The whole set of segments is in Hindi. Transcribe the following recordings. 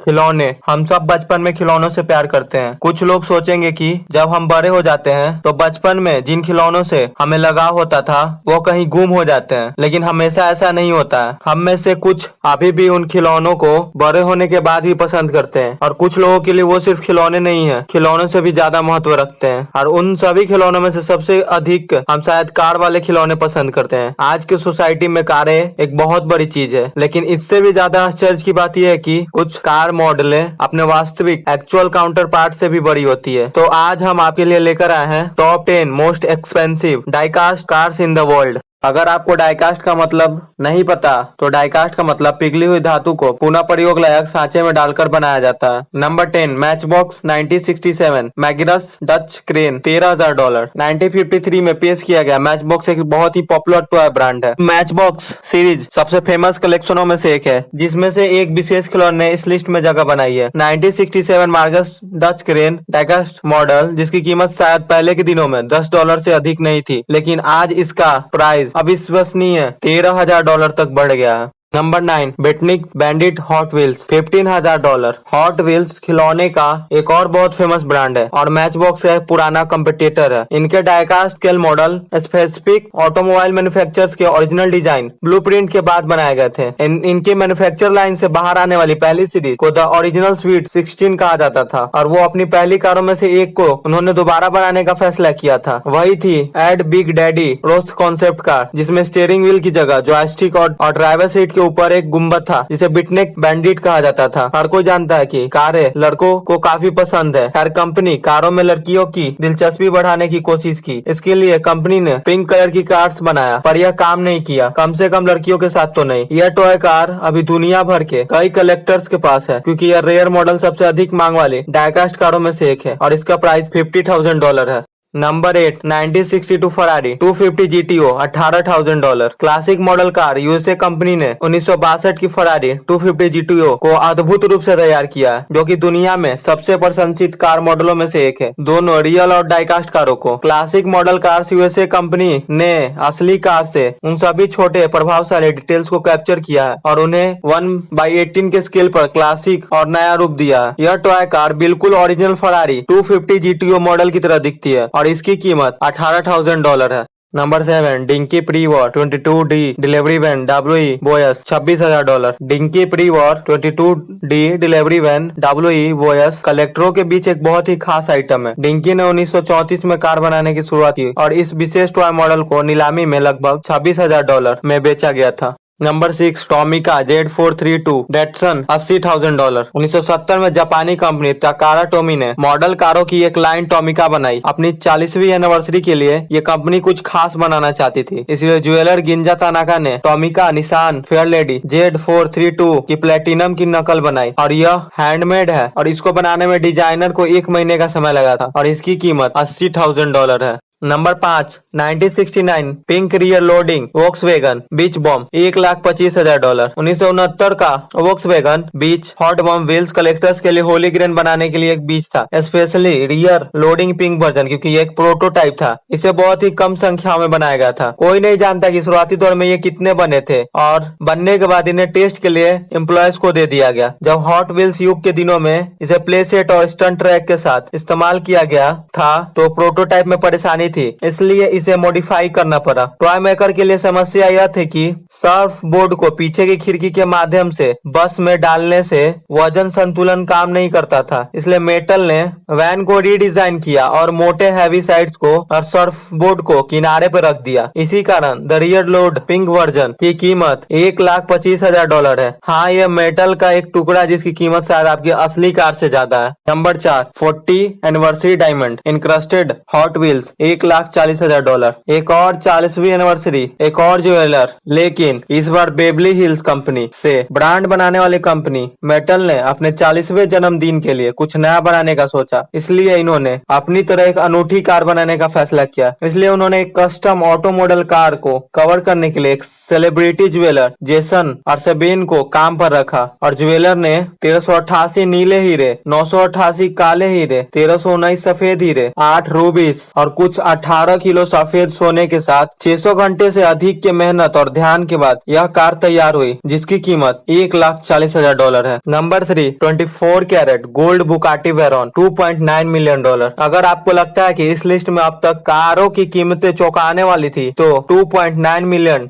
खिलौने। हम सब बचपन में खिलौनों से प्यार करते हैं। कुछ लोग सोचेंगे कि जब हम बड़े हो जाते हैं तो बचपन में जिन खिलौनों से हमें लगाव होता था वो कहीं गुम हो जाते हैं, लेकिन हमेशा ऐसा नहीं होता है। हम में से कुछ अभी भी उन खिलौनों को बड़े होने के बाद भी पसंद करते हैं, और कुछ लोगों के लिए वो सिर्फ खिलौने नहीं है, खिलौनों से भी ज्यादा महत्व रखते हैं। और उन सभी खिलौनों में से सबसे अधिक हम शायद कार वाले खिलौने पसंद करते हैं। आज की सोसाइटी में कारें एक बहुत बड़ी चीज है, लेकिन इससे भी ज्यादा आश्चर्य की बात यह है कि कुछ कार मॉडलें अपने वास्तविक एक्चुअल काउंटर पार्ट से भी बड़ी होती है। तो आज हम आपके लिए लेकर आए हैं top 10 most expensive diecast cars in the world. अगर आपको डाइकास्ट का मतलब नहीं पता तो डाइकास्ट का मतलब पिघली हुई धातु को पुनः प्रयोग लायक सांचे में डालकर बनाया जाता है। Number 10 Matchbox 1967 Magnus Dutch crane $13,000। 1953 में पेश किया गया मैचबॉक्स एक बहुत ही पॉपुलर टॉय ब्रांड है। मैचबॉक्स सीरीज सबसे फेमस कलेक्शनों में से एक है, जिसमें से एक विशेष खिलौने ने इस लिस्ट में जगह बनाई है। 1967 Magnus Dutch crane diecast model, जिसकी कीमत शायद पहले के दिनों में $10 से अधिक नहीं थी, लेकिन आज इसका प्राइस अविश्वसनीय $13,000 तक बढ़ गया है। Number 9 Beatnik Bandit Hot Wheels $15,000। Hot Wheels खिलौने का एक और बहुत फेमस ब्रांड है और मैचबॉक्स का एक पुराना कंपटीटर है। इनके diecast scale model specific automobile manufacturers के ओरिजिनल डिजाइन ब्लूप्रिंट के बाद बनाए गए थे। इनके मैन्युफैक्चर लाइन से बाहर आने वाली पहली सीरीज को द ओरिजिनल स्वीट 16 कहा जाता था, और वो अपनी पहली कारों में से एक को उन्होंने दोबारा बनाने का फैसला किया था। वही थी Ed Big Daddy Roth concept car, जिसमें स्टीयरिंग व्हील की जगह जॉयस्टिक और ड्राइवर सीट के ऊपर एक गुम्बद था, जिसे बिटनेक बैंडिट कहा जाता था। हर कोई जानता है कि कारें लड़कों को काफी पसंद है। हर कंपनी कारों में लड़कियों की दिलचस्पी बढ़ाने की कोशिश की। इसके लिए कंपनी ने पिंक कलर की कार्स बनाया, पर यह काम नहीं किया, कम से कम लड़कियों के साथ तो नहीं। यह टॉय कार अभी दुनिया भर के कई कलेक्टर्स के पास है, क्योंकि यह रेयर मॉडल सबसे अधिक मांग वाली डाइकास्ट कारों में से एक है और इसका प्राइस $50,000 है। Number 8 1962 Ferrari 250 GTO $18,000। Classic model car USA company ने 1962 की फरारी 250 GTO को अद्भुत रूप से तैयार किया है, जो कि दुनिया में सबसे प्रशंसित कार मॉडलों में से एक है। दोनों रियल और डाइकास्ट कारों को classic model cars USA company ने असली कार से उन सभी छोटे प्रभावशाली डिटेल्स को कैप्चर किया है और उन्हें 1/18 के स्केल पर क्लासिक और नया रूप दिया है। यह टॉय कार बिल्कुल ओरिजिनल फरारी 250 GTO मॉडल की तरह दिखती है और इसकी कीमत $18,000 है। Number 7 Dinky prewar 22D delivery van WE Boyce $26,000। Dinky prewar 22D delivery van WE Boyce कलेक्टरों के बीच एक बहुत ही खास आइटम है। डिंकी ने 1934 में कार बनाने की शुरुआत की और इस विशेष टॉय मॉडल को नीलामी में लगभग $26,000 में बेचा गया था। Number 6 टॉमिका Z432 Datsun $80,000। 1970 में जापानी कंपनी ताकारा टोमी ने मॉडल कारों की एक लाइन टॉमिका बनाई। अपनी 40वीं एनिवर्सरी के लिए ये कंपनी कुछ खास बनाना चाहती थी, इसलिए ज्वेलर गिंजा तानाका ने टॉमिका निसान फेयरलेडी Z432 की प्लेटिनम की नकल बनाई, और यह हैंडमेड है और इसको बनाने में डिजाइनर को 1 महीने का समय लगा था और इसकी कीमत $80,000 है। Number 5 1969 pink rear loading Volkswagen Beach Bomb $1,25,000। 1969 का Volkswagen Beach Hot Bomb Wheels collectors के लिए होली ग्रेन बनाने के लिए एक बीच था, specially rear loading pink version, क्योंकि ये एक प्रोटोटाइप था। इसे बहुत ही कम संख्या में बनाया गया था। कोई नहीं जानता कि शुरुआती दौर में ये कितने बने थे, और बनने के बाद इन्हें टेस्ट के लिए एम्प्लॉयज को दे दिया गया। जब हॉट व्हील्स युग के दिनों में इसे प्ले सेट और स्टंट ट्रैक के साथ इस्तेमाल किया गया था तो प्रोटोटाइप में परेशानी थी, इसलिए इसे मॉडिफाई करना पड़ा। टॉय मेकर के लिए समस्या यह थी कि सर्फ बोर्ड को पीछे की खिड़की के माध्यम से बस में डालने से वजन संतुलन काम नहीं करता था, इसलिए मेटल ने वैन को रीडिजाइन किया और मोटे हैवी साइड्स को और सर्फ बोर्ड को किनारे पर रख दिया। इसी कारण the rear load pink version की कीमत $1,25,000 है। हाँ, यह मेटल का एक टुकड़ा जिसकी कीमत शायद आपकी असली कार से ज्यादा है। Number 4 40 anniversary diamond encrusted Hot Wheels $1,40,000। एक और 40वीं एनिवर्सरी एक और ज्वेलर, लेकिन इस बार बेबली हिल्स कंपनी से ब्रांड बनाने वाली कंपनी मेटल ने अपने 40वें जन्मदिन के लिए कुछ नया बनाने का सोचा, इसलिए इन्होंने अपनी तरह एक अनूठी कार बनाने का फैसला किया। इसलिए उन्होंने एक कस्टम ऑटो मॉडल कार को कवर करने के लिए एक सेलिब्रिटी ज्वेलर जेसन अर्सेबिन को काम पर रखा, और ज्वेलर ने 1388 नीले हीरे, 988 काले हीरे, 1319 सफेद हीरे, 8 रूबीज और कुछ 18 किलो सफेद सोने के साथ 600 घंटे से अधिक के मेहनत और ध्यान के बाद यह कार तैयार हुई, जिसकी कीमत $1,40,000 है। Number 3, 24 carat gold Bugatti Veyron, $2.9 million. अगर आपको लगता है कि इस लिस्ट में अब तक कारों की कीमतें चौंकाने वाली थी, तो $2.9 मिलियन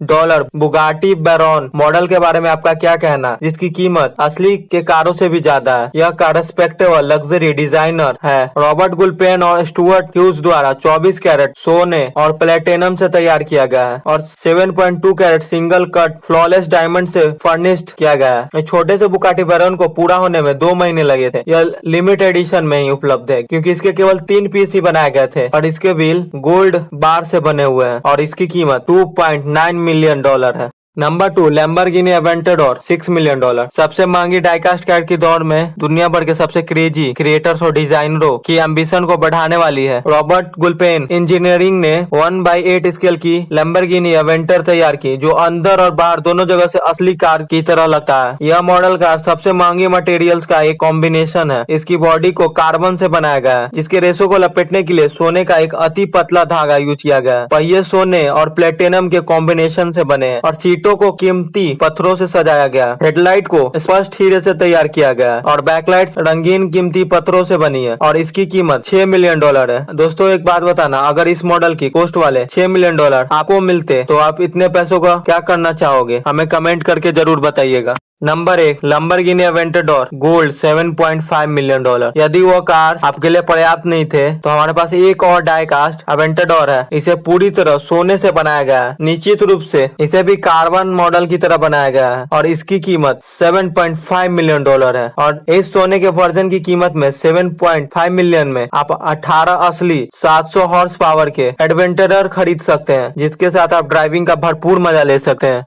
बुगाटी वेरॉन मॉडल के बारे में आपका क्या कहना, जिसकी कीमत असली के कारों से भी ज्यादा है। यह कार रेस्पेक्टेबल लग्जरी डिजाइनर है। रॉबर्ट गुलपेन और स्टुअर्ट ह्यूज द्वारा 24 कैरेट सोने और प्लेटिनम से तैयार किया गया है और 7.2 carat single cut flawless diamond से फर्निश्ड किया गया है। इस छोटे से बुगाटी वेरॉन को पूरा होने में 2 महीने लगे थे। यह लिमिटेड एडिशन में ही उपलब्ध है, क्योंकि इसके केवल 3 पीस ही बनाए गए थे और इसके व्हील गोल्ड बार से बने हुए हैं और इसकी कीमत $2.9 मिलियन है। Number 2, Lamborghini Aventador, $6 million. सबसे महंगी डाइकास्ट कार की दौड़ में दुनिया भर के सबसे क्रेजी क्रिएटर्स और डिजाइनरों की एम्बिशन को बढ़ाने वाली है। रॉबर्ट गुलपेन इंजीनियरिंग ने 1/8 स्केल की लैम्बोर्गिनी अवेंटर तैयार की, जो अंदर और बाहर दोनों जगह से असली कार की तरह लगता है। यह मॉडल कार सबसे महंगी मटेरियल्स का एक कॉम्बिनेशन है। इसकी बॉडी को कार्बन से बनाया गया है, जिसके रेशों को लपेटने के लिए सोने का एक अति पतला धागा यूज किया गया है। पहिए सोने और प्लेटिनम के कॉम्बिनेशन से बने हैं और सीटों को कीमती पत्थरों से सजाया गया। हेडलाइट को स्पष्ट हीरे से तैयार किया गया और बैकलाइट्स रंगीन कीमती पत्थरों से बनी है और इसकी कीमत $6 मिलियन है। दोस्तों, एक बात बताना, अगर इस मॉडल की कॉस्ट वाले $6 मिलियन आपको मिलते तो आप इतने पैसों का क्या करना चाहोगे? हमें कमेंट करके जरूर बताइएगा। Number 1, Lamborghini Aventador gold, $7.5 million. यदि वो कार आपके लिए पर्याप्त नहीं थे तो हमारे पास एक और डाई कास्ट अवेंटाडोर है। इसे पूरी तरह सोने से बनाया गया है। निश्चित रूप से इसे भी कार्बन मॉडल की तरह बनाया गया है और इसकी कीमत $7.5 मिलियन है। और इस सोने के वर्जन की कीमत में 7.5 मिलियन में आप 18 असली 700 हॉर्स पावर के एडवेंचरर खरीद सकते हैं, जिसके साथ आप ड्राइविंग का भरपूर मजा ले सकते हैं।